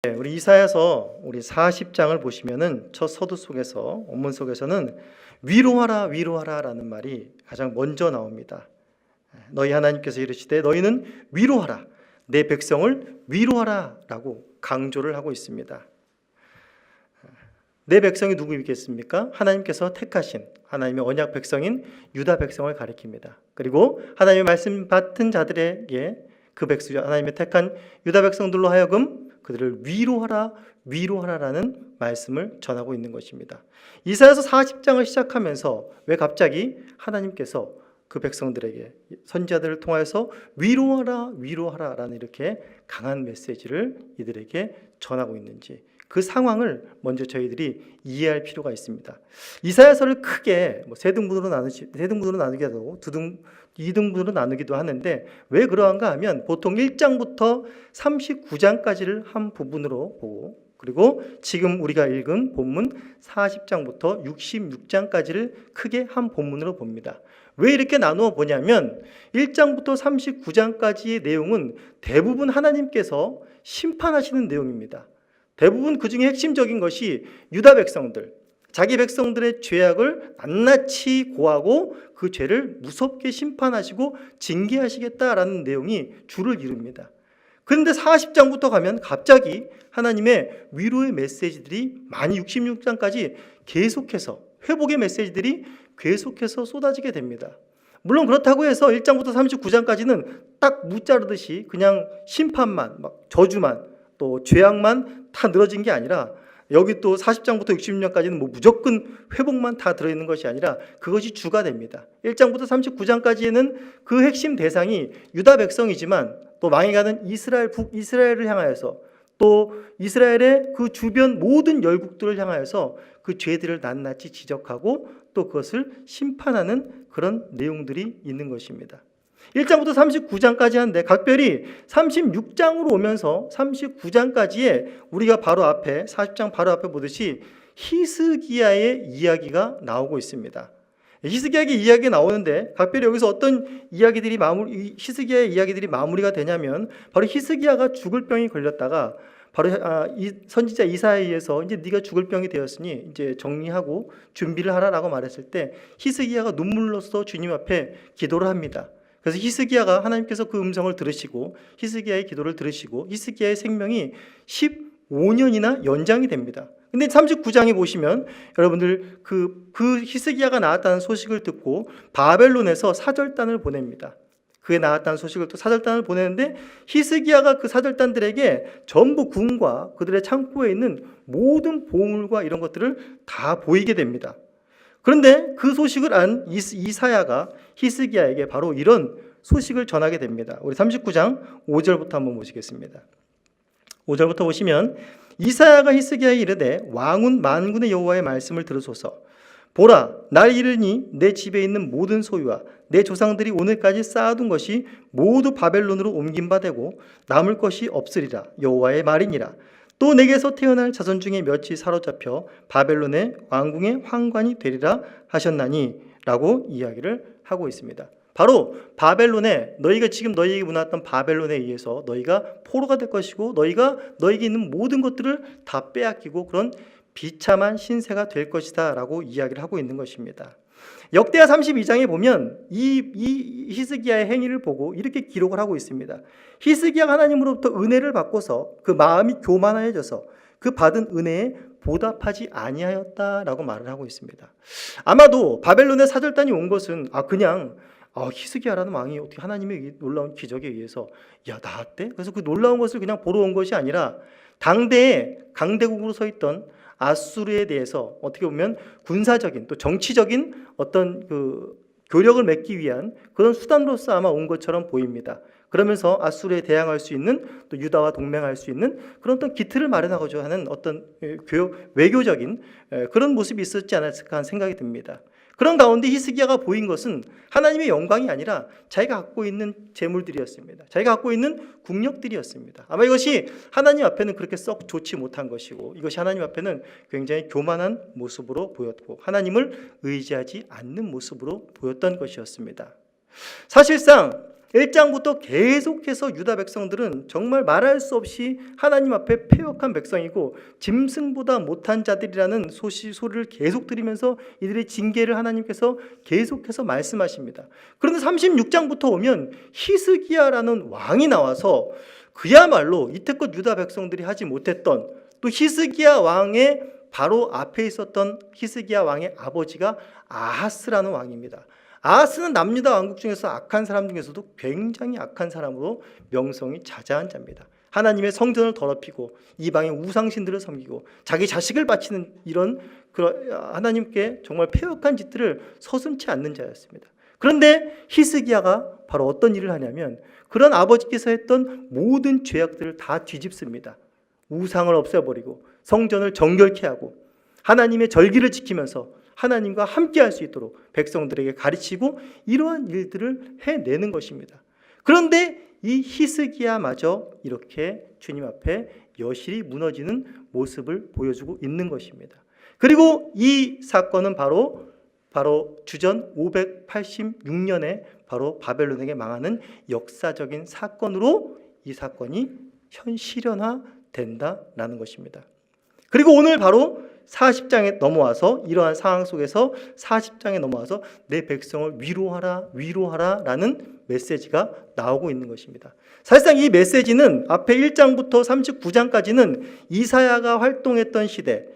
우리 이사야서 우리 40장을 보시면은 첫 서두 속에서 원문 속에서는 위로하라 위로하라라는 말이 가장 먼저 나옵니다. 너희 하나님께서 이르시되 너희는 위로하라 내 백성을 위로하라라고 강조를 하고 있습니다. 내 백성이 누구이겠습니까? 하나님께서 택하신 하나님의 언약 백성인 유다 백성을 가리킵니다. 그리고 하나님의 말씀 받은 자들에게 그 백성 하나님의 택한 유다 백성들로 하여금 그들을 위로하라 위로하라라는 말씀을 전하고 있는 것입니다. 이사야서 40장을 시작하면서 왜 갑자기 하나님께서 그 백성들에게 선지자들을 통하여서 위로하라 위로하라라는 이렇게 강한 메시지를 이들에게 전하고 있는지 그 상황을 먼저 저희들이 이해할 필요가 있습니다. 이사야서를 크게 세 등분으로 나누기도 하고 2등분으로 나누기도 하는데 왜 그러한가 하면 보통 1장부터 39장까지를 한 부분으로 보고 그리고 지금 우리가 읽은 본문 40장부터 66장까지를 크게 한 본문으로 봅니다. 왜 이렇게 나누어 보냐면 1장부터 39장까지의 내용은 대부분 하나님께서 심판하시는 내용입니다. 대부분 그 중에 핵심적인 것이 유다 백성들, 자기 백성들의 죄악을 낱낱이 고하고 그 죄를 무섭게 심판하시고 징계하시겠다라는 내용이 주를 이룹니다. 그런데 40장부터 가면 갑자기 하나님의 위로의 메시지들이 많이 66장까지 계속해서 회복의 메시지들이 계속해서 쏟아지게 됩니다. 물론 그렇다고 해서 1장부터 39장까지는 딱 무자르듯이 그냥 심판만, 저주만, 또 죄악만 다 늘어진 게 아니라 여기 또 40장부터 66장까지는 무조건 회복만 다 들어있는 것이 아니라 그것이 주가 됩니다. 1장부터 39장까지에는 그 핵심 대상이 유다 백성이지만 또 망해가는 북이스라엘을 향하여서 또 이스라엘의 그 주변 모든 열국들을 향하여서 그 죄들을 낱낱이 지적하고 또 그것을 심판하는 그런 내용들이 있는 것입니다. 1장부터 39장까지 하는데 각별히 36장으로 오면서 39장까지에 우리가 바로 앞에 40장 바로 앞에 보듯이 히스기야의 이야기가 나오고 있습니다. 히스기야의 이야기가 나오는데 각별히 여기서 어떤 히스기야의 이야기들이 마무리가 되냐면 바로 히스기야가 죽을 병이 걸렸다가 바로 선지자 이사야에 의해서 이제 네가 죽을 병이 되었으니 이제 정리하고 준비를 하라라고 말했을 때 히스기야가 눈물로써 주님 앞에 기도를 합니다. 그래서 히스기야가 하나님께서 그 음성을 들으시고 히스기야의 기도를 들으시고 히스기야의 생명이 15년이나 연장이 됩니다. 근데 39장에 보시면 여러분들 그 히스기야가 나왔다는 소식을 듣고 바벨론에서 사절단을 보냅니다. 그에 나왔다는 소식을 또 사절단을 보내는데 히스기야가 그 사절단들에게 전부 궁과 그들의 창고에 있는 모든 보물과 이런 것들을 다 보이게 됩니다. 그런데 그 소식을 안 이사야가 히스기야에게 바로 이런 소식을 전하게 됩니다. 우리 39장 5절부터 한번 보시겠습니다. 5절부터 보시면 이사야가 히스기야에 이르되 왕은 만군의 여호와의 말씀을 들으소서. 보라, 날 이르니 내 집에 있는 모든 소유와 내 조상들이 오늘까지 쌓아둔 것이 모두 바벨론으로 옮긴 바 되고 남을 것이 없으리라. 여호와의 말이니라. 또 내게서 태어날 자손 중에 몇이 사로잡혀 바벨론의 왕궁의 환관이 되리라 하셨나니 라고 이야기를 하고 있습니다. 바로 바벨론에 너희가 지금 너희에게 문화했던 바벨론에 의해서 너희가 포로가 될 것이고 너희에게 있는 모든 것들을 다 빼앗기고 그런 비참한 신세가 될 것이다 라고 이야기를 하고 있는 것입니다. 역대하 32장에 보면 이 히스기야의 행위를 보고 이렇게 기록을 하고 있습니다. 히스기야가 하나님으로부터 은혜를 받고서 그 마음이 교만하여져서 그 받은 은혜에 보답하지 아니하였다라고 말을 하고 있습니다. 아마도 바벨론의 사절단이 온 것은 그냥 히스기야라는 왕이 어떻게 하나님의 놀라운 기적에 의해서 나왔대? 그래서 그 놀라운 것을 그냥 보러 온 것이 아니라 당대에 강대국으로 서 있던 아수르에 대해서 어떻게 보면 군사적인 또 정치적인 어떤 그 교력을 맺기 위한 그런 수단으로서 아마 온 것처럼 보입니다. 그러면서 아수르에 대항할 수 있는 또 유다와 동맹할 수 있는 그런 어떤 기틀을 마련하고자 하는 어떤 외교적인 그런 모습이 있었지 않았을까 하는 생각이 듭니다. 그런 가운데 히스기야가 보인 것은 하나님의 영광이 아니라 자기가 갖고 있는 재물들이었습니다. 자기가 갖고 있는 국력들이었습니다. 아마 이것이 하나님 앞에는 그렇게 썩 좋지 못한 것이고 이것이 하나님 앞에는 굉장히 교만한 모습으로 보였고 하나님을 의지하지 않는 모습으로 보였던 것이었습니다. 사실상 1장부터 계속해서 유다 백성들은 정말 말할 수 없이 하나님 앞에 패역한 백성이고 짐승보다 못한 자들이라는 소리를 계속 들으면서 이들의 징계를 하나님께서 계속해서 말씀하십니다. 그런데 36장부터 오면 히스기야라는 왕이 나와서 그야말로 이때껏 유다 백성들이 하지 못했던, 또 히스기야 왕의 바로 앞에 있었던 히스기야 왕의 아버지가 아하스라는 왕입니다. 아하스는 남유다 왕국 중에서 악한 사람 중에서도 굉장히 악한 사람으로 명성이 자자한 자입니다. 하나님의 성전을 더럽히고 이방의 우상신들을 섬기고 자기 자식을 바치는 이런 하나님께 정말 패역한 짓들을 서슴지 않는 자였습니다. 그런데 히스기야가 바로 어떤 일을 하냐면 그런 아버지께서 했던 모든 죄악들을 다 뒤집습니다. 우상을 없애버리고 성전을 정결케 하고 하나님의 절기를 지키면서 하나님과 함께 할 수 있도록 백성들에게 가르치고 이러한 일들을 해내는 것입니다. 그런데 이 히스기야마저 이렇게 주님 앞에 여실히 무너지는 모습을 보여주고 있는 것입니다. 그리고 이 사건은 바로 주전 586년에 바로 바벨론에게 망하는 역사적인 사건으로 이 사건이 실현화된다라는 것입니다. 그리고 오늘 바로 40장에 넘어와서 이러한 상황 속에서 40장에 넘어와서 내 백성을 위로하라 라는 메시지가 나오고 있는 것입니다. 사실상 이 메시지는 앞에 1장부터 39장까지는 이사야가 활동했던 시대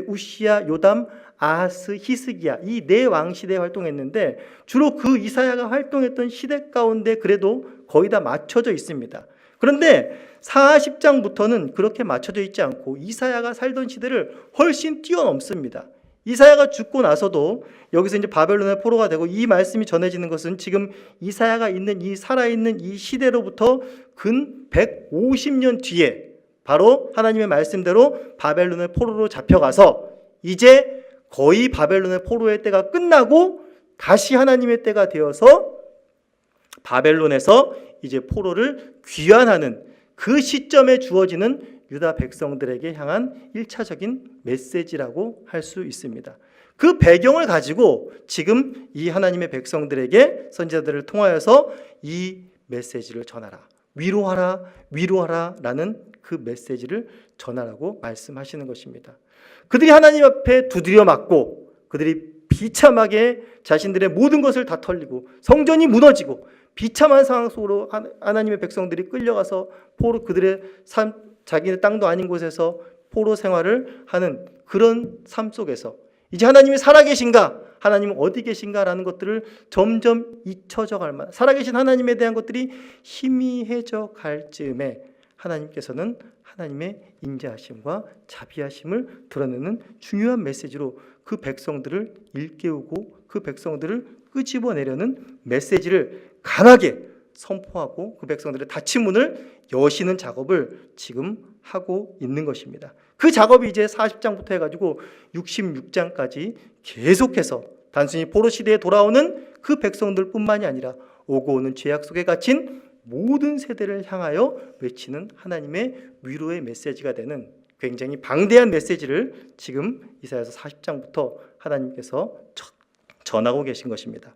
우시야, 요담, 아하스, 히스기야 이 네 왕 시대에 활동했는데 주로 그 이사야가 활동했던 시대 가운데 그래도 거의 다 맞춰져 있습니다. 그런데 40장부터는 그렇게 맞춰져 있지 않고 이사야가 살던 시대를 훨씬 뛰어넘습니다. 이사야가 죽고 나서도 여기서 이제 바벨론의 포로가 되고 이 말씀이 전해지는 것은 지금 이사야가 있는 이 살아있는 이 시대로부터 근 150년 뒤에 바로 하나님의 말씀대로 바벨론의 포로로 잡혀가서 이제 거의 바벨론의 포로의 때가 끝나고 다시 하나님의 때가 되어서 바벨론에서 이제 포로를 귀환하는 그 시점에 주어지는 유다 백성들에게 향한 1차적인 메시지라고 할 수 있습니다. 그 배경을 가지고 지금 이 하나님의 백성들에게 선지자들을 통하여서 이 메시지를 전하라, 위로하라 라는 그 메시지를 전하라고 말씀하시는 것입니다. 그들이 하나님 앞에 두드려 맞고 그들이 비참하게 자신들의 모든 것을 다 털리고 성전이 무너지고 비참한 상황 속으로 하나님의 백성들이 끌려가서 포로 그들의 삶, 자기의 땅도 아닌 곳에서 포로 생활을 하는 그런 삶 속에서 이제 하나님이 살아계신가, 하나님은 어디 계신가라는 것들을 점점 잊혀져 갈 만, 살아계신 하나님에 대한 것들이 희미해져 갈 즈음에 하나님께서는 하나님의 인자하심과 자비하심을 드러내는 중요한 메시지로 그 백성들을 일깨우고 그 백성들을 끄집어내려는 메시지를 강하게 선포하고 그 백성들의 닫힌 문을 여시는 작업을 지금 하고 있는 것입니다. 그 작업이 이제 40장부터 해가지고 66장까지 계속해서 단순히 포로 시대에 돌아오는 그 백성들뿐만이 아니라 오고 오는 죄악 속에 갇힌 모든 세대를 향하여 외치는 하나님의 위로의 메시지가 되는 굉장히 방대한 메시지를 지금 이사야서 40장부터 하나님께서 전하고 계신 것입니다.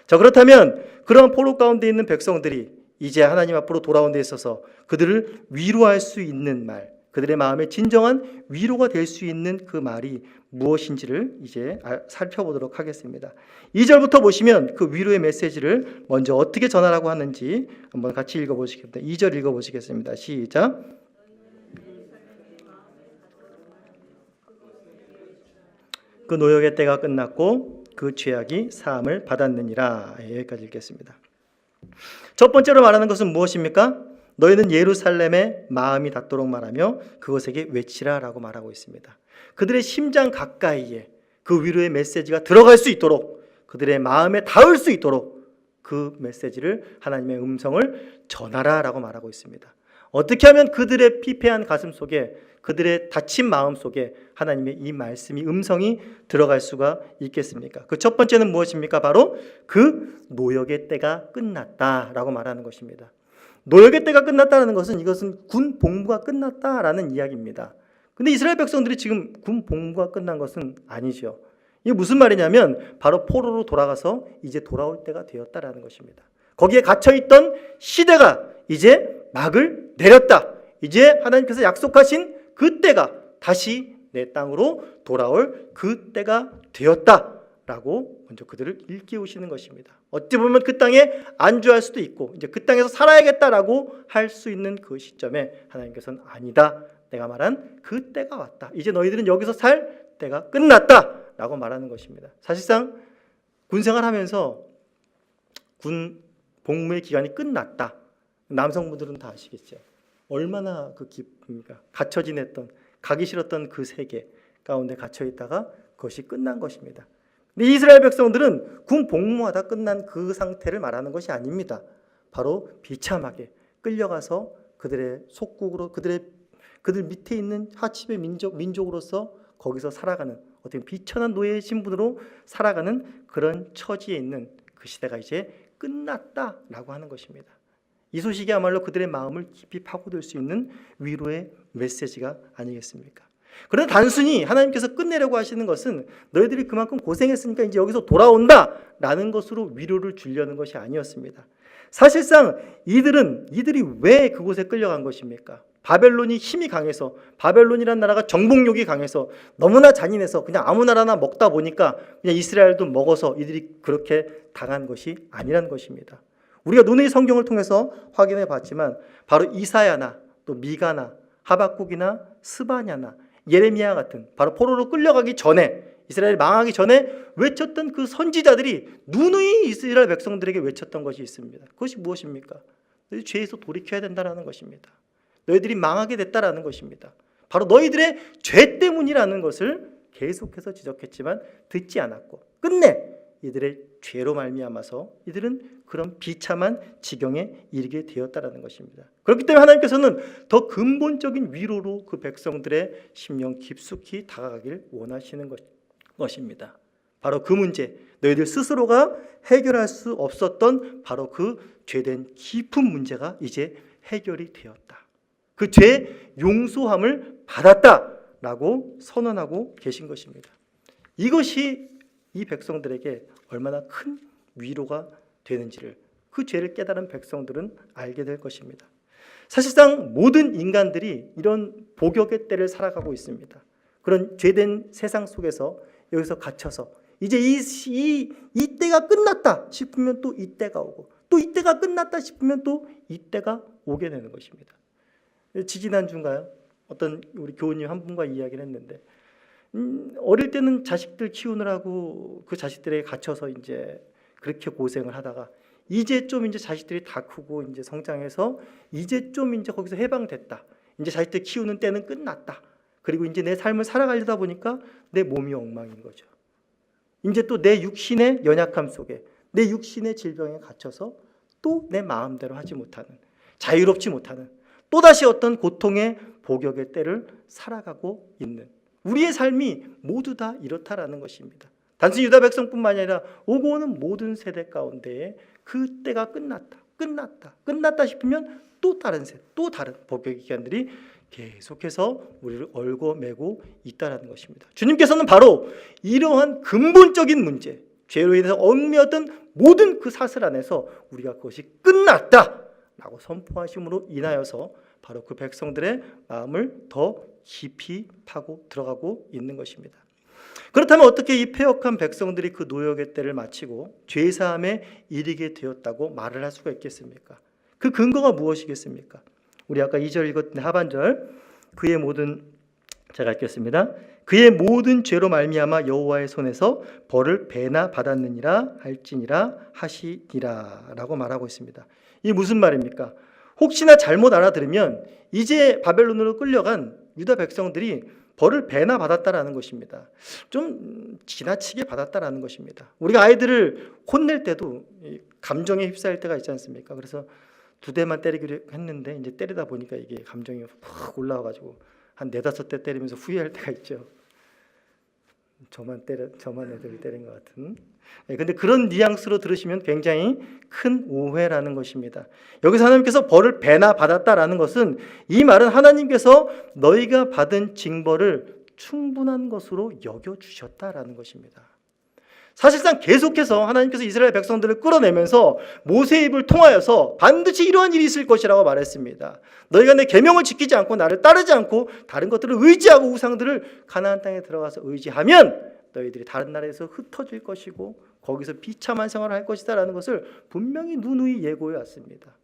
자, 그렇다면 그러한 포로 가운데 있는 백성들이 이제 하나님 앞으로 돌아온 데 있어서 그들을 위로할 수 있는 말, 그들의 마음에 진정한 위로가 될 수 있는 그 말이 무엇인지를 이제 살펴보도록 하겠습니다. 2절부터 보시면 그 위로의 메시지를 먼저 어떻게 전하라고 하는지 한번 같이 읽어보시겠습니다. 2절 읽어보시겠습니다. 시작. 그 노역의 때가 끝났고 그 죄악이 사함을 받았느니라. 여기까지 읽겠습니다. 첫 번째로 말하는 것은 무엇입니까? 너희는 예루살렘에 마음이 닿도록 말하며 그것에게 외치라 라고 말하고 있습니다. 그들의 심장 가까이에 그 위로의 메시지가 들어갈 수 있도록, 그들의 마음에 닿을 수 있도록 그 메시지를, 하나님의 음성을 전하라 라고 말하고 있습니다. 어떻게 하면 그들의 피폐한 가슴 속에, 그들의 다친 마음 속에 하나님의 이 말씀이, 음성이 들어갈 수가 있겠습니까? 그 첫 번째는 무엇입니까? 바로 그 노역의 때가 끝났다라고 말하는 것입니다. 노역의 때가 끝났다는 것은, 이것은 군 복무가 끝났다라는 이야기입니다. 근데 이스라엘 백성들이 지금 군 복무가 끝난 것은 아니죠. 이게 무슨 말이냐면 바로 포로로 돌아가서 이제 돌아올 때가 되었다라는 것입니다. 거기에 갇혀있던 시대가 이제 막을 내렸다. 이제 하나님께서 약속하신 그 때가 다시 내 땅으로 돌아올 그 때가 되었다 라고 먼저 그들을 일깨우시는 것입니다. 어찌 보면 그 땅에 안주할 수도 있고 이제 그 땅에서 살아야겠다라고 할 수 있는 그 시점에 하나님께서는 아니다. 내가 말한 그 때가 왔다. 이제 너희들은 여기서 살 때가 끝났다 라고 말하는 것입니다. 사실상 군생활하면서 군 복무의 기간이 끝났다. 남성분들은 다 아시겠죠. 얼마나 그 기쁩니까? 갇혀 지냈던, 가기 싫었던 그 세계 가운데 갇혀 있다가 그것이 끝난 것입니다. 근데 이스라엘 백성들은 군 복무하다 끝난 그 상태를 말하는 것이 아닙니다. 바로 비참하게 끌려가서 그들의 속국으로 그들 밑에 있는 하칩의 민족으로서 거기서 살아가는 어떤 비천한 노예의 신분으로 살아가는 그런 처지에 있는 그 시대가 이제 끝났다라고 하는 것입니다. 이 소식이야말로 그들의 마음을 깊이 파고들 수 있는 위로의 메시지가 아니겠습니까? 그런데 단순히 하나님께서 끝내려고 하시는 것은 너희들이 그만큼 고생했으니까 이제 여기서 돌아온다라는 것으로 위로를 주려는 것이 아니었습니다. 사실상 이들이 왜 그곳에 끌려간 것입니까? 바벨론이 힘이 강해서, 바벨론이라는 나라가 정복력이 강해서 너무나 잔인해서 그냥 아무 나라나 먹다 보니까 그냥 이스라엘도 먹어서 이들이 그렇게 당한 것이 아니라는 것입니다. 우리가 논의 성경을 통해서 확인해 봤지만 바로 이사야나 또 미가나 하박국이나 스바냐나 예레미야 같은 바로 포로로 끌려가기 전에, 이스라엘이 망하기 전에 외쳤던 그 선지자들이 누누이 이스라엘 백성들에게 외쳤던 것이 있습니다. 그것이 무엇입니까? 너희 죄에서 돌이켜야 된다는 것입니다. 너희들이 망하게 됐다라는 것입니다. 바로 너희들의 죄 때문이라는 것을 계속해서 지적했지만 듣지 않았고 끝내 이들의 죄로 말미암아서 이들은 그런 비참한 지경에 이르게 되었다라는 것입니다. 그렇기 때문에 하나님께서는 더 근본적인 위로로 그 백성들의 심령 깊숙이 다가가길 원하시는 것입니다. 바로 그 문제, 너희들 스스로가 해결할 수 없었던 바로 그 죄된 깊은 문제가 이제 해결이 되었다. 그 죄 용서함을 받았다라고 선언하고 계신 것입니다. 이것이 이 백성들에게 얼마나 큰 위로가 되는지를, 그 죄를 깨달은 백성들은 알게 될 것입니다. 사실상 모든 인간들이 이런 복역의 때를 살아가고 있습니다. 그런 죄된 세상 속에서 여기서 갇혀서 이제 이 때가 끝났다 싶으면 또 이 때가 오고, 또 이 때가 끝났다 싶으면 또 이 때가 오게 되는 것입니다. 지지난주인가요? 어떤 우리 교우님 한 분과 이야기를 했는데 어릴 때는 자식들 키우느라고 그 자식들에게 갇혀서 이제 그렇게 고생을 하다가 이제 좀 이제 자식들이 다 크고 이제 성장해서 이제 좀 이제 거기서 해방됐다. 이제 자식들 키우는 때는 끝났다. 그리고 이제 내 삶을 살아가려다 보니까 내 몸이 엉망인 거죠. 이제 또 내 육신의 연약함 속에, 내 육신의 질병에 갇혀서 또 내 마음대로 하지 못하는, 자유롭지 못하는 또다시 어떤 고통의 복역의 때를 살아가고 있는 우리의 삶이 모두 다 이렇다라는 것입니다. 단순히 유다 백성뿐만 아니라 오고 오는 모든 세대 가운데에 그 때가 끝났다 싶으면 또 다른 또 다른 복역의 기간들이 계속해서 우리를 얽어매고 있다라는 것입니다. 주님께서는 바로 이러한 근본적인 문제, 죄로 인해서 얽매였던 모든 그 사슬 안에서 우리가 그것이 끝났다라고 선포하심으로 인하여서 바로 그 백성들의 마음을 더 깊이 파고 들어가고 있는 것입니다. 그렇다면 어떻게 이 패역한 백성들이 그 노역의 때를 마치고 죄사함에 이르게 되었다고 말을 할 수가 있겠습니까? 그 근거가 무엇이겠습니까? 우리 아까 2절 읽었던 하반절, 제가 읽겠습니다. 그의 모든 죄로 말미암아 여호와의 손에서 벌을 배나 받았느니라 할지니라 하시니라 라고 말하고 있습니다. 이게 무슨 말입니까? 혹시나 잘못 알아들으면 이제 바벨론으로 끌려간 유다 백성들이 벌을 배나 받았다라는 것입니다. 좀 지나치게 받았다라는 것입니다. 우리가 아이들을 혼낼 때도 감정에 휩싸일 때가 있지 않습니까? 그래서 2대만 때리기로 했는데 이제 때리다 보니까 이게 감정이 팍 올라와가지고 한 4-5대 때리면서 후회할 때가 있죠. 저만 애들을 때린 것 같은. 근데 그런 뉘앙스로 들으시면 굉장히 큰 오해라는 것입니다. 여기서 하나님께서 벌을 배나 받았다라는 것은, 이 말은 하나님께서 너희가 받은 징벌을 충분한 것으로 여겨주셨다라는 것입니다. 사실상 계속해서 하나님께서 이스라엘 백성들을 끌어내면서 모세의 입을 통하여서 반드시 이러한 일이 있을 것이라고 말했습니다. 너희가 내 계명을 지키지 않고 나를 따르지 않고 다른 것들을 의지하고 우상들을 가나안 땅에 들어가서 의지하면 너희들이 다른 나라에서 흩어질 것이고 거기서 비참한 생활을 할 것이다 라는 것을 분명히 누누이 예고해 왔습니다.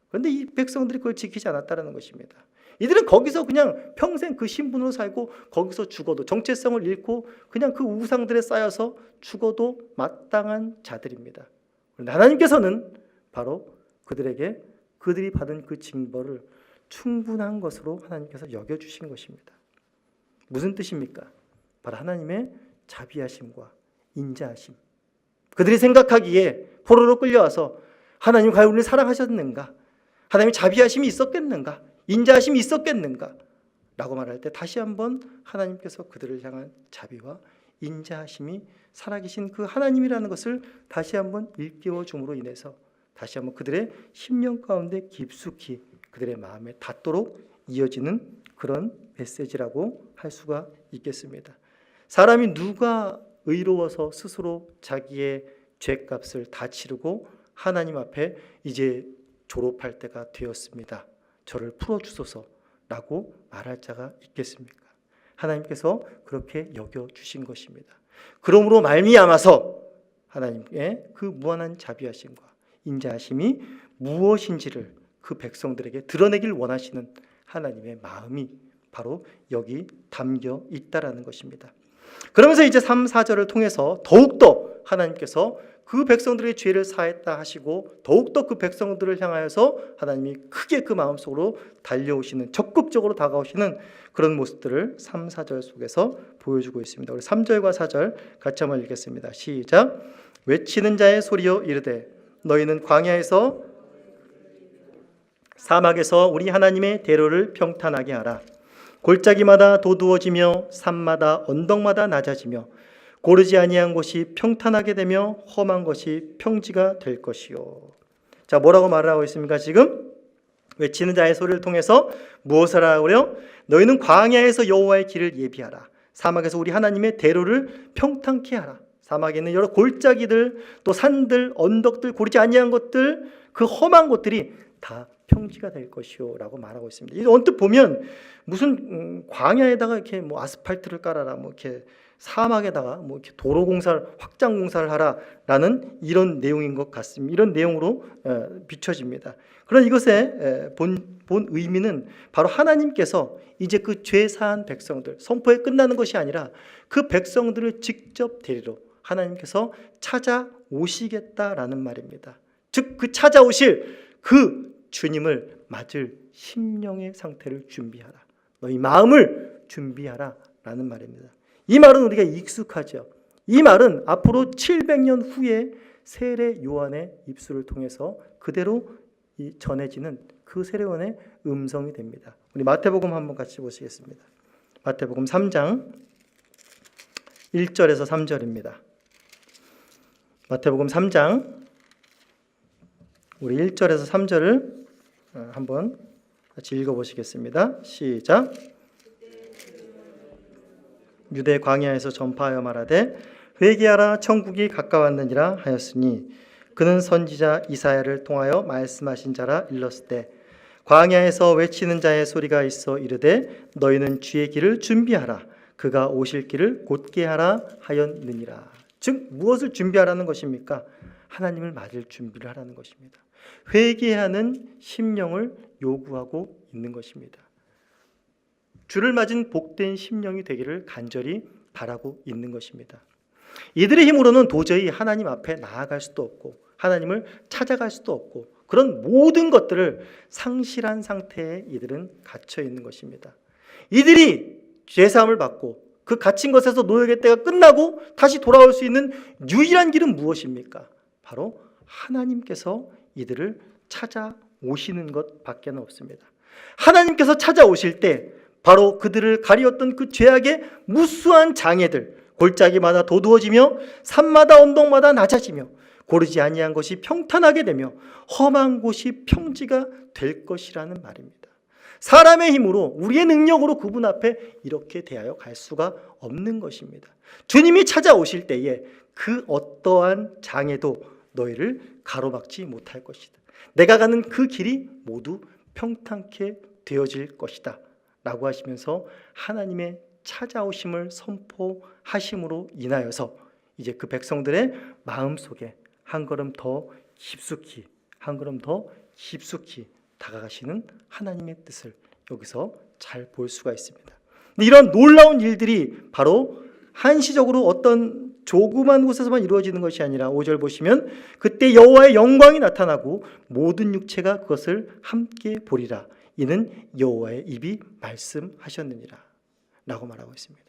그런데 이 백성들이 그걸 지키지 않았다는 것입니다. 이들은 거기서 그냥 평생 그 신분으로 살고 거기서 죽어도 정체성을 잃고 그냥 그 우상들에 쌓여서 죽어도 마땅한 자들입니다. 그런데 하나님께서는 바로 그들에게 그들이 받은 그 징벌을 충분한 것으로 하나님께서 여겨주신 것입니다. 무슨 뜻입니까? 바로 하나님의 자비하심과 인자하심. 그들이 생각하기에 포로로 끌려와서 하나님 과연 우리를 사랑하셨는가? 하나님의 자비하심이 있었겠는가? 인자하심이 있었겠는가? 라고 말할 때 다시 한번 하나님께서 그들을 향한 자비와 인자하심이 살아계신 그 하나님이라는 것을 다시 한번 일깨워 줌으로 인해서 다시 한번 그들의 심령 가운데 깊숙이 그들의 마음에 닿도록 이어지는 그런 메시지라고 할 수가 있겠습니다. 사람이 누가 의로워서 스스로 자기의 죄값을 다 치르고 하나님 앞에 이제 졸업할 때가 되었습니다. 저를 풀어주소서라고 말할 자가 있겠습니까? 하나님께서 그렇게 여겨주신 것입니다. 그러므로 말미암아서 하나님의 그 무한한 자비하심과 인자하심이 무엇인지를 그 백성들에게 드러내길 원하시는 하나님의 마음이 바로 여기 담겨 있다라는 것입니다. 그러면서 이제 3, 4절을 통해서 더욱더 하나님께서 그 백성들의 죄를 사했다 하시고 더욱더 그 백성들을 향하여서 하나님이 크게 그 마음속으로 달려오시는 적극적으로 다가오시는 그런 모습들을 3, 4절 속에서 보여주고 있습니다. 우리 3절과 4절 같이 한번 읽겠습니다. 시작. 외치는 자의 소리여 이르되 너희는 광야에서 사막에서 우리 하나님의 대로를 평탄하게 하라. 골짜기마다 도두어지며 산마다 언덕마다 낮아지며 고르지 아니한 곳이 평탄하게 되며 험한 것이 평지가 될 것이요. 자, 뭐라고 말을 하고 있습니까? 지금 외치는 자의 소리를 통해서 무엇을 하라고요? 너희는 광야에서 여호와의 길을 예비하라. 사막에서 우리 하나님의 대로를 평탄케 하라. 사막에 있는 여러 골짜기들, 또 산들, 언덕들, 고르지 아니한 것들, 그 험한 곳들이 다 평지가 될 것이요 라고 말하고 있습니다. 언뜻 보면 무슨 광야에다가 이렇게 뭐 아스팔트를 깔아라, 뭐 이렇게 사막에다가 뭐 이렇게 도로 공사를, 확장 공사를 하라라는 이런 내용인 것 같습니다. 이런 내용으로 비춰집니다. 그런 이것의 본 의미는 바로 하나님께서 이제 그 죄 사한 백성들, 선포에 끝나는 것이 아니라 그 백성들을 직접 데리러 하나님께서 찾아오시겠다라는 말입니다. 즉 그 찾아오실 그 주님을 맞을 심령의 상태를 준비하라. 너희 마음을 준비하라 라는 말입니다. 이 말은 우리가 익숙하죠. 이 말은 앞으로 700년 후에 세례 요한의 입술을 통해서 그대로 전해지는 그 세례 요한의 음성이 됩니다. 우리 마태복음 한번 같이 보시겠습니다. 마태복음 3장 1절에서 3절입니다. 마태복음 3장 우리 1절에서 3절을 한번 같이 읽어보시겠습니다. 시작. 유대 광야에서 전파하여 말하되 회개하라 천국이 가까웠느니라 하였으니 그는 선지자 이사야를 통하여 말씀하신 자라 일렀을 때 광야에서 외치는 자의 소리가 있어 이르되 너희는 주의 길을 준비하라 그가 오실 길을 곧게 하라 하였느니라. 즉 무엇을 준비하라는 것입니까? 하나님을 맞을 준비를 하라는 것입니다. 회개하는 심령을 요구하고 있는 것입니다. 주를 맞은 복된 심령이 되기를 간절히 바라고 있는 것입니다. 이들의 힘으로는 도저히 하나님 앞에 나아갈 수도 없고 하나님을 찾아갈 수도 없고 그런 모든 것들을 상실한 상태에 이들은 갇혀 있는 것입니다. 이들이 죄사함을 받고 그 갇힌 것에서 노역의 때가 끝나고 다시 돌아올 수 있는 유일한 길은 무엇입니까? 바로 하나님께서 이들을 찾아오시는 것밖에 없습니다. 하나님께서 찾아오실 때 바로 그들을 가리었던 그 죄악의 무수한 장애들, 골짜기마다 도두어지며 산마다 언덕마다 낮아지며 고르지 아니한 것이 평탄하게 되며 험한 곳이 평지가 될 것이라는 말입니다. 사람의 힘으로 우리의 능력으로 그분 앞에 이렇게 대하여 갈 수가 없는 것입니다. 주님이 찾아오실 때에 그 어떠한 장애도 너희를 가로막지 못할 것이다. 내가 가는 그 길이 모두 평탄케 되어질 것이다 라고 하시면서 하나님의 찾아오심을 선포하심으로 인하여서 이제 그 백성들의 마음속에 한 걸음 더 깊숙이 다가가시는 하나님의 뜻을 여기서 잘 볼 수가 있습니다. 이런 놀라운 일들이 바로 한시적으로 어떤 조그만 곳에서만 이루어지는 것이 아니라 5절 보시면 그때 여호와의 영광이 나타나고 모든 육체가 그것을 함께 보리라. 이는 여호와의 입이 말씀하셨느니라 라고 말하고 있습니다.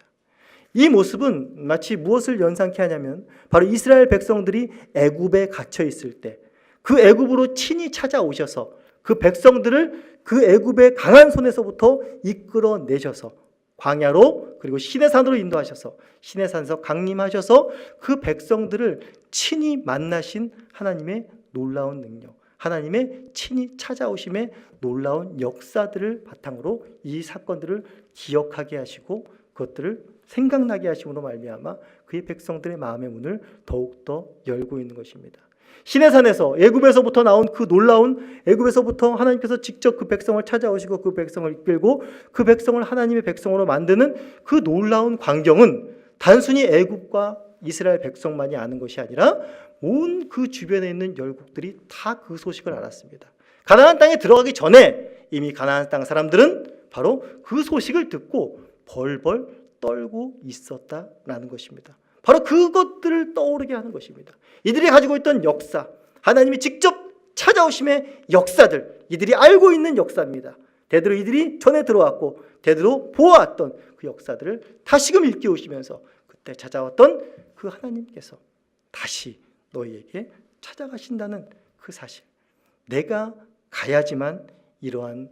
이 모습은 마치 무엇을 연상케 하냐면 바로 이스라엘 백성들이 애굽에 갇혀 있을 때 그 애굽으로 친히 찾아오셔서 그 백성들을 그 애굽의 강한 손에서부터 이끌어내셔서 광야로 그리고 시내산으로 인도하셔서 시내산에서 강림하셔서 그 백성들을 친히 만나신 하나님의 놀라운 능력, 하나님의 친히 찾아오심의 놀라운 역사들을 바탕으로 이 사건들을 기억하게 하시고 그것들을 생각나게 하심으로 말미암아 그의 백성들의 마음의 문을 더욱더 열고 있는 것입니다. 시내산에서 애굽에서부터 나온 그 놀라운 애굽에서부터 하나님께서 직접 그 백성을 찾아오시고 그 백성을 이끌고 그 백성을 하나님의 백성으로 만드는 그 놀라운 광경은 단순히 애굽과 이스라엘 백성만이 아는 것이 아니라 온 그 주변에 있는 열국들이 다 그 소식을 알았습니다. 가나안 땅에 들어가기 전에 이미 가나안 땅 사람들은 바로 그 소식을 듣고 벌벌 떨고 있었다라는 것입니다. 바로 그것들을 떠오르게 하는 것입니다. 이들이 가지고 있던 역사, 하나님이 직접 찾아오심의 역사들, 이들이 알고 있는 역사입니다. 대대로 이들이 전에 들어왔고 대대로 보아왔던 그 역사들을 다시금 일깨우시면서 그때 찾아왔던 그 하나님께서 다시 너희에게 찾아가신다는 그 사실, 내가 가야지만 이러한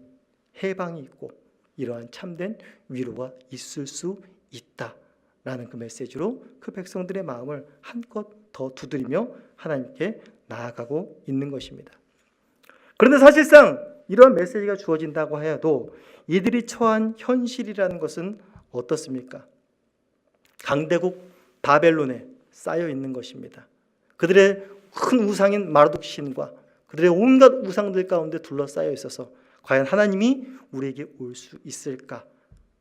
해방이 있고 이러한 참된 위로가 있을 수 있다라는 그 메시지로 그 백성들의 마음을 한껏 더 두드리며 하나님께 나아가고 있는 것입니다. 그런데 사실상 이러한 메시지가 주어진다고 해도 이들이 처한 현실이라는 것은 어떻습니까? 강대국 바벨론에 쌓여 있는 것입니다. 그들의 큰 우상인 마르독 신과 그들의 온갖 우상들 가운데 둘러싸여 있어서 과연 하나님이 우리에게 올 수 있을까?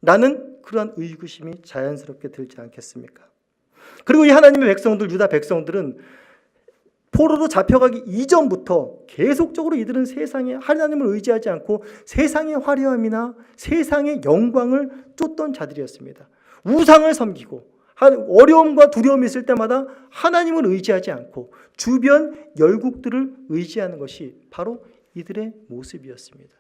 라는 그러한 의구심이 자연스럽게 들지 않겠습니까? 그리고 이 하나님의 백성들, 유다 백성들은 포로로 잡혀가기 이전부터 계속적으로 이들은 세상에 하나님을 의지하지 않고 세상의 화려함이나 세상의 영광을 쫓던 자들이었습니다. 우상을 섬기고 어려움과 두려움이 있을 때마다 하나님을 의지하지 않고 주변 열국들을 의지하는 것이 바로 이들의 모습이었습니다.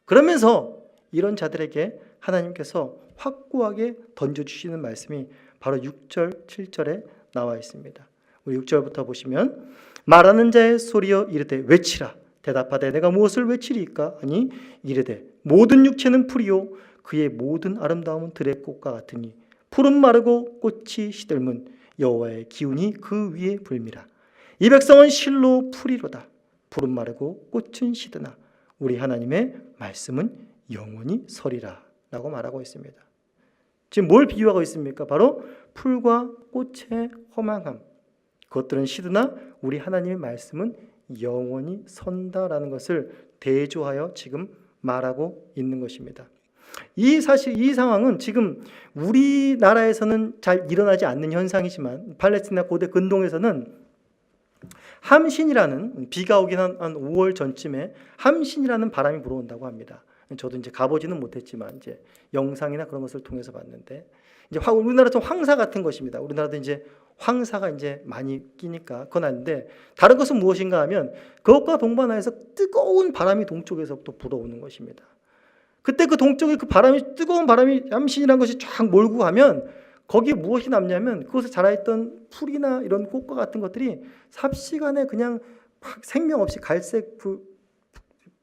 그러면서 이런 자들에게 하나님께서 확고하게 던져주시는 말씀이 바로 6절, 7절에 나와 있습니다. 우리 6절부터 보시면 말하는 자의 소리여 이르되 외치라. 대답하되 내가 무엇을 외치리이까? 아니 이르되 모든 육체는 풀이요 그의 모든 아름다움은 들의 꽃과 같으니 푸른 마르고 꽃이 시들문 여호와의 기운이 그 위에 불미라. 이 백성은 실로 풀이로다. 푸른 마르고 꽃은 시드나 우리 하나님의 말씀은 영원히 서리라 라고 말하고 있습니다. 지금 뭘 비유하고 있습니까? 바로 풀과 꽃의 허망함, 그것들은 시드나 우리 하나님의 말씀은 영원히 선다라는 것을 대조하여 지금 말하고 있는 것입니다. 이 상황은 지금 우리나라에서는 잘 일어나지 않는 현상이지만 팔레스티나 고대 근동에서는 함신이라는, 비가 오긴 한 5월 전쯤에 함신이라는 바람이 불어온다고 합니다. 저도 이제 가보지는 못했지만 이제 영상이나 그런 것을 통해서 봤는데 이제 우리나라처럼 황사 같은 것입니다. 우리나라도 이제 황사가 이제 많이 끼니까 그건 아닌데 다른 것은 무엇인가 하면 그것과 동반하여서 뜨거운 바람이 동쪽에서부터 불어오는 것입니다. 그때 그 동쪽에 그 바람이 뜨거운 바람이 함신이라는 것이 쫙 몰고 가면 거기에 무엇이 남냐면 그곳에 자라있던 풀이나 이런 꽃과 같은 것들이 삽시간에 그냥 생명 없이 갈색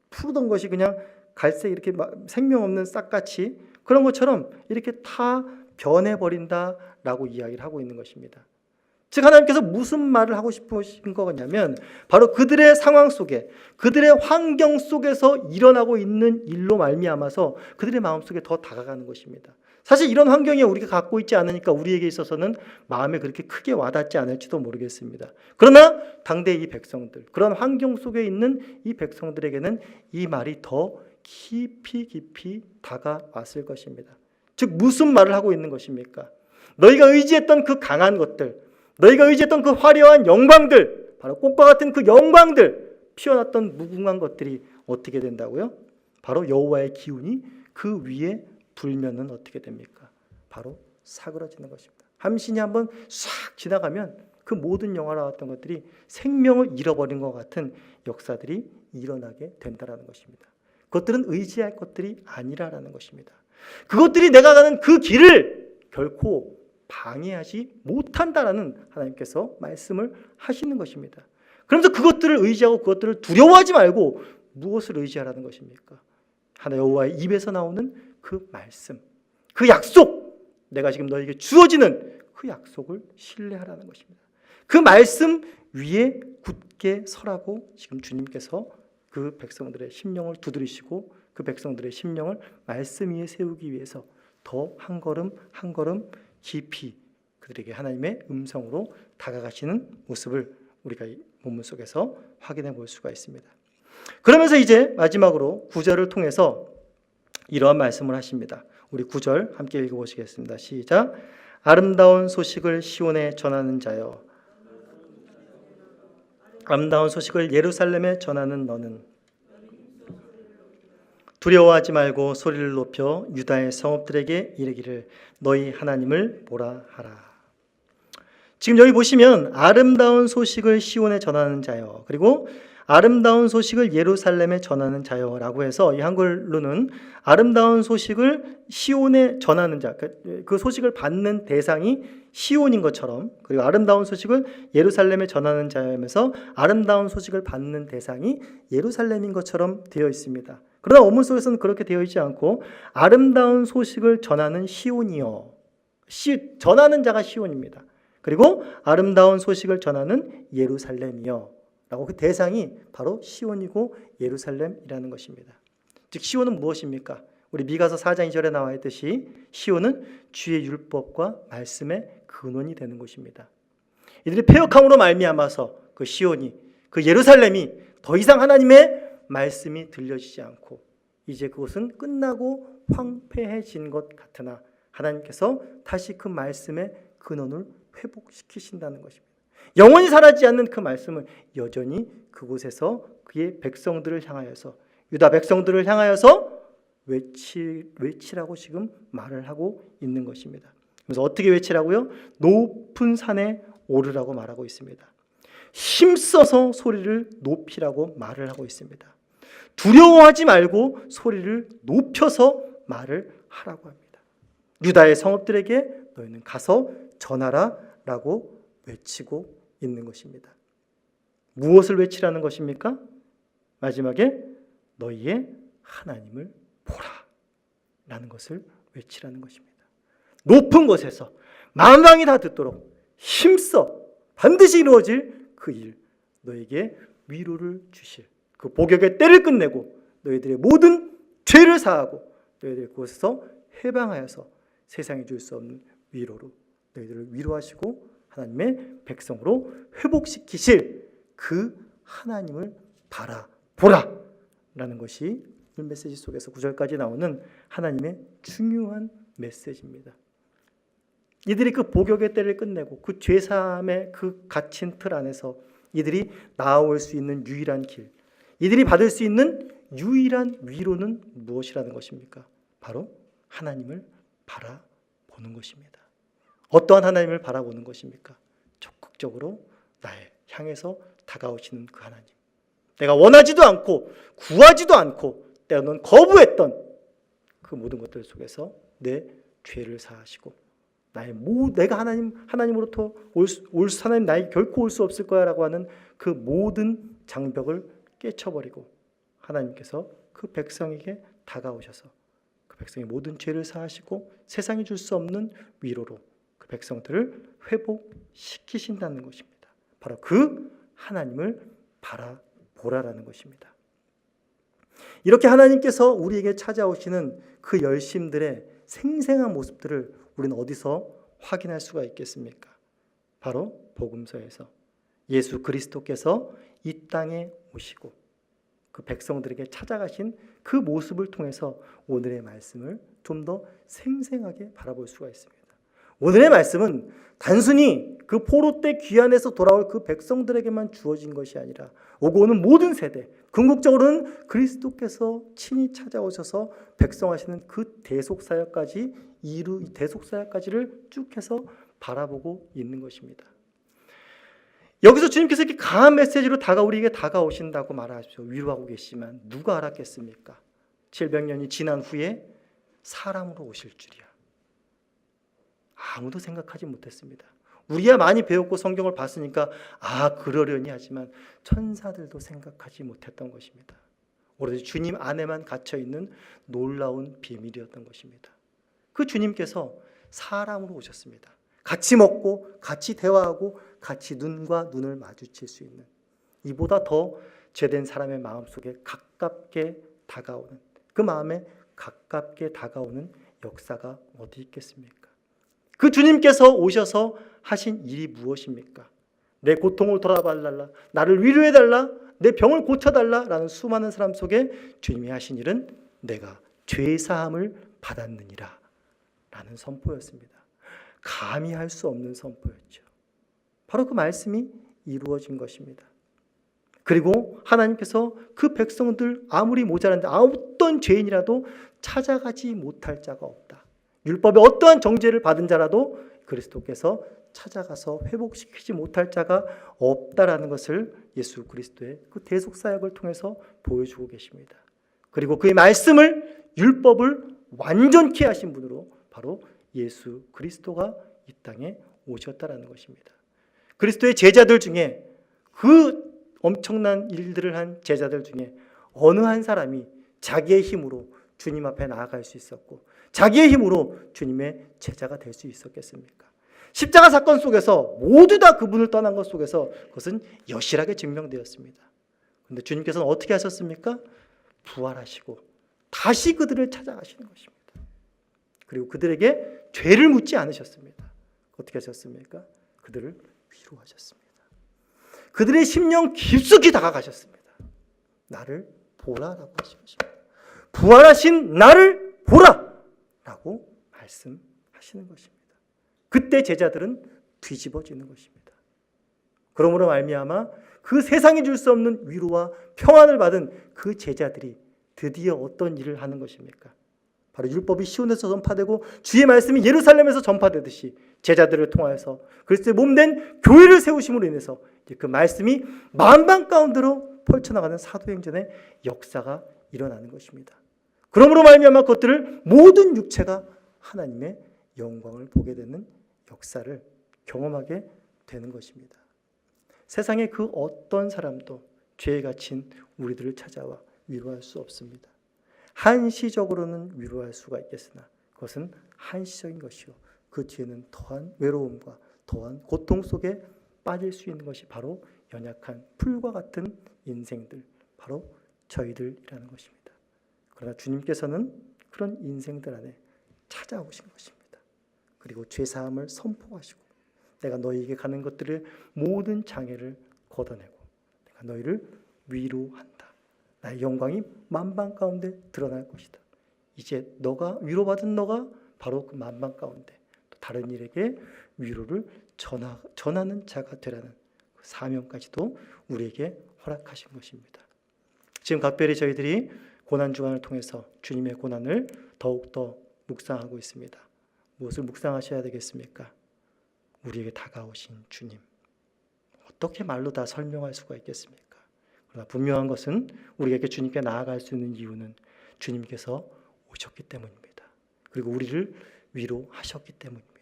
푸르던 것이 그냥 갈색 이렇게 생명 없는 싹같이 그런 것처럼 이렇게 다 변해버린다라고 이야기를 하고 있는 것입니다. 즉 하나님께서 무슨 말을 하고 싶으신 거냐면 바로 그들의 상황 속에, 그들의 환경 속에서 일어나고 있는 일로 말미암아서 그들의 마음속에 더 다가가는 것입니다. 사실 이런 환경에 우리가 갖고 있지 않으니까 우리에게 있어서는 마음에 그렇게 크게 와닿지 않을지도 모르겠습니다. 그러나 당대 이 백성들, 그런 환경 속에 있는 이 백성들에게는 이 말이 더 깊이 다가왔을 것입니다. 즉 무슨 말을 하고 있는 것입니까? 너희가 의지했던 그 강한 것들, 너희가 의지했던 그 화려한 영광들, 바로 꽃과 같은 그 영광들, 피어났던 무궁한 것들이 어떻게 된다고요? 바로 여호와의 기운이 그 위에 불면은 어떻게 됩니까? 바로 사그러지는 것입니다. 함신이 한번 싹 지나가면 그 모든 영화로웠던 것들이 생명을 잃어버린 것 같은 역사들이 일어나게 된다라는 것입니다. 그것들은 의지할 것들이 아니라라는 것입니다. 그것들이 내가 가는 그 길을 결코 방해하지 못한다라는 하나님께서 말씀을 하시는 것입니다. 그러면서 그것들을 의지하고 그것들을 두려워하지 말고 무엇을 의지하라는 것입니까? 하나 여호와의 입에서 나오는 그 말씀, 그 약속, 내가 지금 너에게 주어지는 그 약속을 신뢰하라는 것입니다. 그 말씀 위에 굳게 서라고 지금 주님께서 그 백성들의 심령을 두드리시고 그 백성들의 심령을 말씀 위에 세우기 위해서 더 한 걸음 한 걸음 깊이 그들에게 하나님의 음성으로 다가가시는 모습을 우리가 이 본문 속에서 확인해 볼 수가 있습니다. 그러면서 이제 마지막으로 9절을 통해서 이러한 말씀을 하십니다. 우리 9절 함께 읽어보시겠습니다. 시작. 아름다운 소식을 시온에 전하는 자여, 아름다운 소식을 예루살렘에 전하는 너는 두려워하지 말고 소리를 높여 유다의 성읍들에게 이르기를 너희 하나님을 보라 하라. 지금 여기 보시면 아름다운 소식을 시온에 전하는 자여, 그리고 아름다운 소식을 예루살렘에 전하는 자여라고 해서 이 한글로는 아름다운 소식을 시온에 전하는 자, 그 소식을 받는 대상이 시온인 것처럼, 그리고 아름다운 소식을 예루살렘에 전하는 자여면서 아름다운 소식을 받는 대상이 예루살렘인 것처럼 되어 있습니다. 그러나 원문 속에서는 그렇게 되어 있지 않고 아름다운 소식을 전하는 시온이요, 전하는 자가 시온입니다. 그리고 아름다운 소식을 전하는 예루살렘이요 라고 그 대상이 바로 시온이고 예루살렘이라는 것입니다. 즉 시온은 무엇입니까? 우리 미가서 4장 2절에 나와 있듯이 시온은 주의 율법과 말씀의 근원이 되는 것입니다. 이들이 패역함으로 말미암아서 그 시온이, 그 예루살렘이 더 이상 하나님의 말씀이 들려지지 않고 이제 그것은 끝나고 황폐해진 것 같으나 하나님께서 다시 그 말씀의 근원을 회복시키신다는 것입니다. 영원히 사라지지 않는 그 말씀을 여전히 그곳에서 그의 백성들을 향하여서, 유다 백성들을 향하여서 외치라고 지금 말을 하고 있는 것입니다. 그래서 어떻게 외치라고요? 높은 산에 오르라고 말하고 있습니다. 힘써서 소리를 높이라고 말을 하고 있습니다. 두려워하지 말고 소리를 높여서 말을 하라고 합니다. 유다의 성읍들에게 너희는 가서 전하라 라고 외치고 있는 것입니다. 무엇을 외치라는 것입니까? 마지막에 너희의 하나님을 보라 라는 것을 외치라는 것입니다. 높은 곳에서 만왕이 다 듣도록 힘써 반드시 이루어질 그 일, 너에게 위로를 주실 그 복역의 때를 끝내고 너희들의 모든 죄를 사하고 너희들 그곳에서 해방하여서 세상에 줄 수 없는 위로로 너희들을 위로하시고 하나님의 백성으로 회복시키실 그 하나님을 바라보라 라는 것이 이 메시지 속에서 9절까지 나오는 하나님의 중요한 메시지입니다. 이들이 그 복역의 때를 끝내고 그 죄사함의 그 갇힌 틀 안에서 이들이 나아올 수 있는 유일한 길, 이들이 받을 수 있는 유일한 위로는 무엇이라는 것입니까? 바로 하나님을 바라보는 것입니다. 어떠한 하나님을 바라보는 것입니까? 적극적으로 나를 향해서 다가오시는 그 하나님, 내가 원하지도 않고 구하지도 않고 때로는 거부했던 그 모든 것들 속에서 내 죄를 사하시고 내가 하나님으로부터 하나님 나에게 결코 올 수 없을 거야라고 하는 그 모든 장벽을 깨쳐버리고 하나님께서 그 백성에게 다가오셔서 그 백성의 모든 죄를 사하시고 세상이 줄 수 없는 위로로 그 백성들을 회복시키신다는 것입니다. 바로 그 하나님을 바라보라라는 것입니다. 이렇게 하나님께서 우리에게 찾아오시는 그 열심들의 생생한 모습들을 우리는 어디서 확인할 수가 있겠습니까? 바로 복음서에서 예수 그리스도께서 이 땅에 오시고 그 백성들에게 찾아가신 그 모습을 통해서 오늘의 말씀을 좀 더 생생하게 바라볼 수가 있습니다. 오늘의 말씀은 단순히 그 포로 때 귀환에서 돌아올 그 백성들에게만 주어진 것이 아니라 오고 오는 모든 세대, 궁극적으로는 그리스도께서 친히 찾아오셔서 백성하시는 그 대속사역까지를 쭉 해서 바라보고 있는 것입니다. 여기서 주님께서 이렇게 강한 메시지로 우리에게 다가오신다고 말하십시오. 위로하고 계시지만 누가 알았겠습니까? 700년이 지난 후에 사람으로 오실 줄이야. 아무도 생각하지 못했습니다. 우리야 많이 배웠고 성경을 봤으니까 그러려니 하지만 천사들도 생각하지 못했던 것입니다. 오로지 주님 안에만 갇혀있는 놀라운 비밀이었던 것입니다. 그 주님께서 사람으로 오셨습니다. 같이 먹고 같이 대화하고 같이 눈과 눈을 마주칠 수 있는, 이보다 더 죄된 사람의 마음속에 가깝게 다가오는, 그 마음에 가깝게 다가오는 역사가 어디 있겠습니까? 그 주님께서 오셔서 하신 일이 무엇입니까? 내 고통을 돌아봐달라, 나를 위로해달라, 내 병을 고쳐달라 라는 수많은 사람 속에 주님이 하신 일은 내가 죄사함을 받았느니라 라는 선포였습니다. 감히 할 수 없는 선포였죠. 바로 그 말씀이 이루어진 것입니다. 그리고 하나님께서 그 백성들 아무리 모자란데 어떤 죄인이라도 찾아가지 못할 자가 없다. 율법의 어떠한 정죄를 받은 자라도 그리스도께서 찾아가서 회복시키지 못할 자가 없다라는 것을 예수 그리스도의 그 대속사역을 통해서 보여주고 계십니다. 그리고 그의 말씀을, 율법을 완전케 하신 분으로 바로 예수 그리스도가 이 땅에 오셨다라는 것입니다. 그리스도의 제자들 중에, 그 엄청난 일들을 한 제자들 중에 어느 한 사람이 자기의 힘으로 주님 앞에 나아갈 수 있었고 자기의 힘으로 주님의 제자가 될 수 있었겠습니까? 십자가 사건 속에서 모두 다 그분을 떠난 것 속에서 그것은 여실하게 증명되었습니다. 그런데 주님께서는 어떻게 하셨습니까? 부활하시고 다시 그들을 찾아가시는 것입니다. 그리고 그들에게 죄를 묻지 않으셨습니다. 어떻게 하셨습니까? 그들을 위로하셨습니다. 그들의 심령 깊숙이 다가가셨습니다. 나를 보라라고 하신 것입니다. 부활하신 나를 보라라고 말씀하시는 것입니다. 그때 제자들은 뒤집어지는 것입니다. 그러므로 말미암아 그 세상이 줄 수 없는 위로와 평안을 받은 그 제자들이 드디어 어떤 일을 하는 것입니까? 바로 율법이 시온에서 전파되고 주의 말씀이 예루살렘에서 전파되듯이 제자들을 통하여서 그리스도의 몸된 교회를 세우심으로 인해서 그 말씀이 만방 가운데로 펼쳐나가는 사도행전의 역사가 일어나는 것입니다. 그러므로 말미암아 그것들을 모든 육체가 하나님의 영광을 보게 되는 역사를 경험하게 되는 것입니다. 세상의 그 어떤 사람도 죄에 갇힌 우리들을 찾아와 위로할 수 없습니다. 한시적으로는 위로할 수가 있겠으나 그것은 한시적인 것이요 그 뒤에는 더한 외로움과 더한 고통 속에 빠질 수 있는 것이 바로 연약한 풀과 같은 인생들, 바로 저희들이라는 것입니다. 그러나 주님께서는 그런 인생들 안에 찾아오신 것입니다. 그리고 죄사함을 선포하시고 내가 너희에게 가는 것들을 모든 장애를 걷어내고 내가 너희를 위로한다. 나의 영광이 만방 가운데 드러날 것이다. 이제 너가 위로받은 너가 바로 그 만방 가운데 또 다른 일에게 위로를 전하는 자가 되라는 그 사명까지도 우리에게 허락하신 것입니다. 지금 각별히 저희들이 고난주간을 통해서 주님의 고난을 더욱더 묵상하고 있습니다. 무엇을 묵상하셔야 되겠습니까? 우리에게 다가오신 주님. 어떻게 말로 다 설명할 수가 있겠습니까? 그러나 분명한 것은 우리에게 주님께 나아갈 수 있는 이유는 주님께서 오셨기 때문입니다. 그리고 우리를 위로하셨기 때문입니다.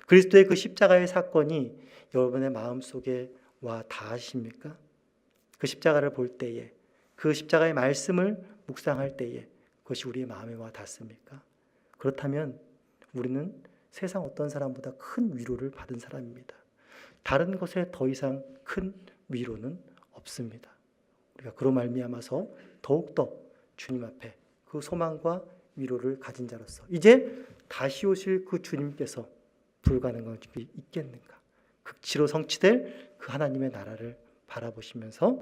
그리스도의 그 십자가의 사건이 여러분의 마음속에 와 닿으십니까? 그 십자가를 볼 때에, 그 십자가의 말씀을 묵상할 때에 그것이 우리의 마음에 와 닿습니까? 그렇다면 우리는 세상 어떤 사람보다 큰 위로를 받은 사람입니다. 다른 것에 더 이상 큰 위로는 없습니다. 우리가 그로 말미암아서 더욱더 주님 앞에 그 소망과 위로를 가진 자로서 이제 다시 오실 그 주님께서 불가능한 집이 있겠는가? 극치로 성취될 그 하나님의 나라를 바라보시면서